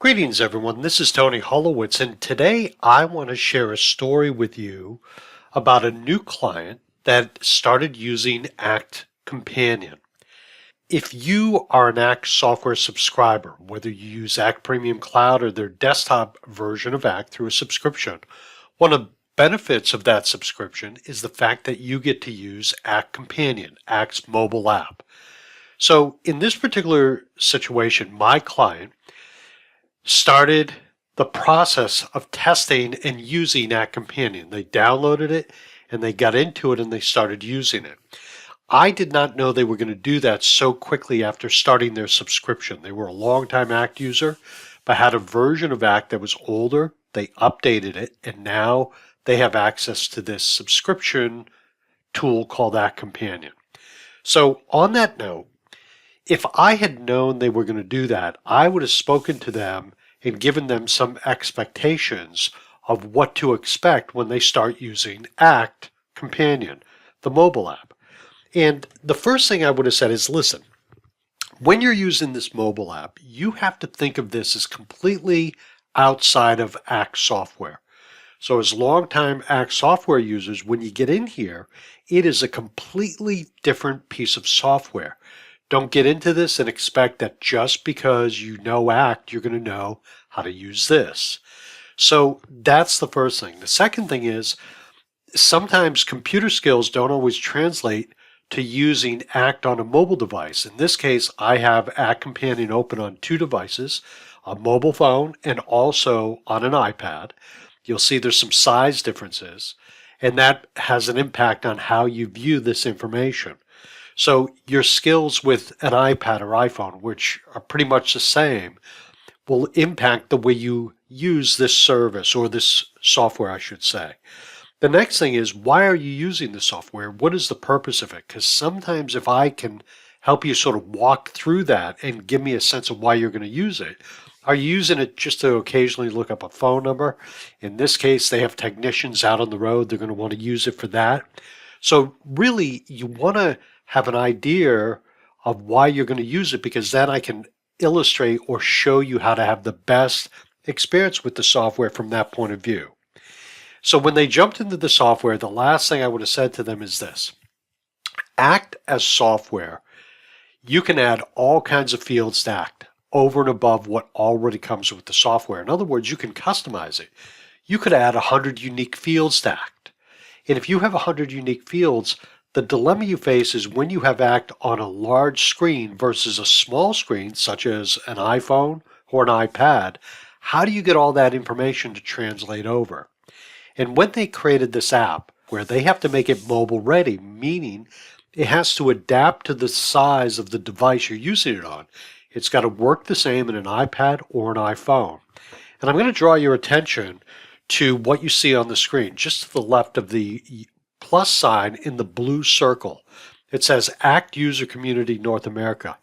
Greetings, everyone. This is Tony Holowitz, and today I want to share a story with you about a new client that started using Act Companion. If you are an Act software subscriber, whether you use Act Premium Cloud or their desktop version of Act through a subscription, one of the benefits of that subscription is the fact that you get to use Act Companion, Act's mobile app. So in this particular situation, my client started the process of testing and using Act Companion. They downloaded it and they got into it and they started using it. I did not know they were going to do that so quickly after starting their subscription. They were a long-time Act user, but had a version of Act that was older. They updated it, and now they have access to this subscription tool called Act Companion. So on that note, if I had known they were going to do that, I would have spoken to them and given them some expectations of what to expect when they start using Act Companion, the mobile app. And the first thing I would have said is, listen, when you're using this mobile app, you have to think of this as completely outside of Act software. So as longtime Act software users, when you get in here, it is a completely different piece of software. Don't get into this and expect that just because you know Act, you're going to know how to use this. So that's the first thing. The second thing is sometimes computer skills don't always translate to using Act on a mobile device. In this case, I have Act Companion open on two devices, a mobile phone and also on an iPad. You'll see there's some size differences, and that has an impact on how you view this information. So your skills with an iPad or iPhone, which are pretty much the same, will impact the way you use this service or this software, I should say. The next thing is, why are you using the software? What is the purpose of it? Because sometimes if I can help you sort of walk through that and give me a sense of why you're going to use it. Are you using it just to occasionally look up a phone number? In this case, they have technicians out on the road. They're going to want to use it for that. So really, you want to have an idea of why you're going to use it, because then I can illustrate or show you how to have the best experience with the software from that point of view. So when they jumped into the software, the last thing I would have said to them is this. Act as software, you can add all kinds of fields to Act over and above what already comes with the software. In other words, you can customize it. You could add 100 unique fields to Act. And if you have 100 unique fields, the dilemma you face is when you have Act on a large screen versus a small screen, such as an iPhone or an iPad, how do you get all that information to translate over? And when they created this app, where they have to make it mobile ready, meaning it has to adapt to the size of the device you're using it on. It's got to work the same in an iPad or an iPhone. And I'm going to draw your attention to what you see on the screen, just to the left of the plus sign in the blue circle. It says Act User Community North America.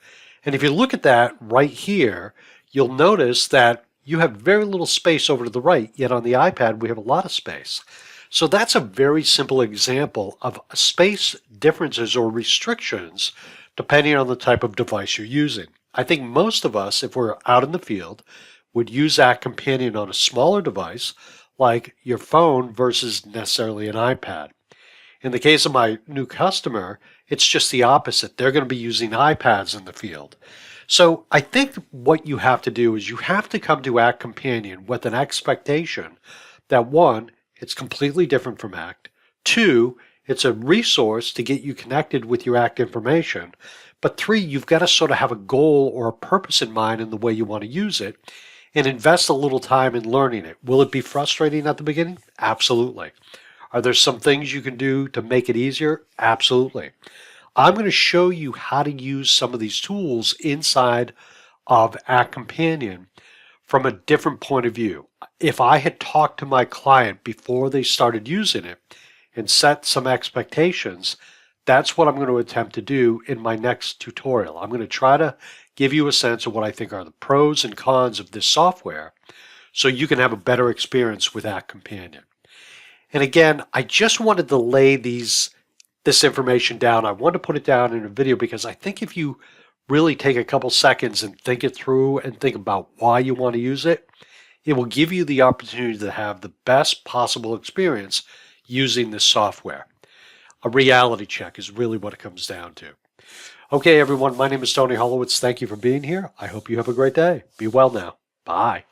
And if you look at that right here, you'll notice that you have very little space over to the right, yet on the iPad we have a lot of space. So that's a very simple example of space differences or restrictions depending on the type of device you're using. I think most of us, if we're out in the field, would use Act Companion on a smaller device like your phone versus necessarily an iPad. In the case of my new customer, it's just the opposite. They're going to be using iPads in the field. So I think what you have to do is you have to come to Act Companion with an expectation that, one, it's completely different from Act. Two, it's a resource to get you connected with your Act information. But three, you've got to sort of have a goal or a purpose in mind in the way you want to use it and invest a little time in learning it. Will it be frustrating at the beginning? Absolutely. Are there some things you can do to make it easier? Absolutely. I'm going to show you how to use some of these tools inside of Act Companion from a different point of view. If I had talked to my client before they started using it and set some expectations, that's what I'm going to attempt to do in my next tutorial. I'm going to try to give you a sense of what I think are the pros and cons of this software so you can have a better experience with Act Companion. And again, I just wanted to lay this information down. I want to put it down in a video because I think if you really take a couple seconds and think it through and think about why you want to use it, it will give you the opportunity to have the best possible experience using this software. A reality check is really what it comes down to. Okay, everyone, my name is Tony Holowitz. Thank you for being here. I hope you have a great day. Be well now. Bye.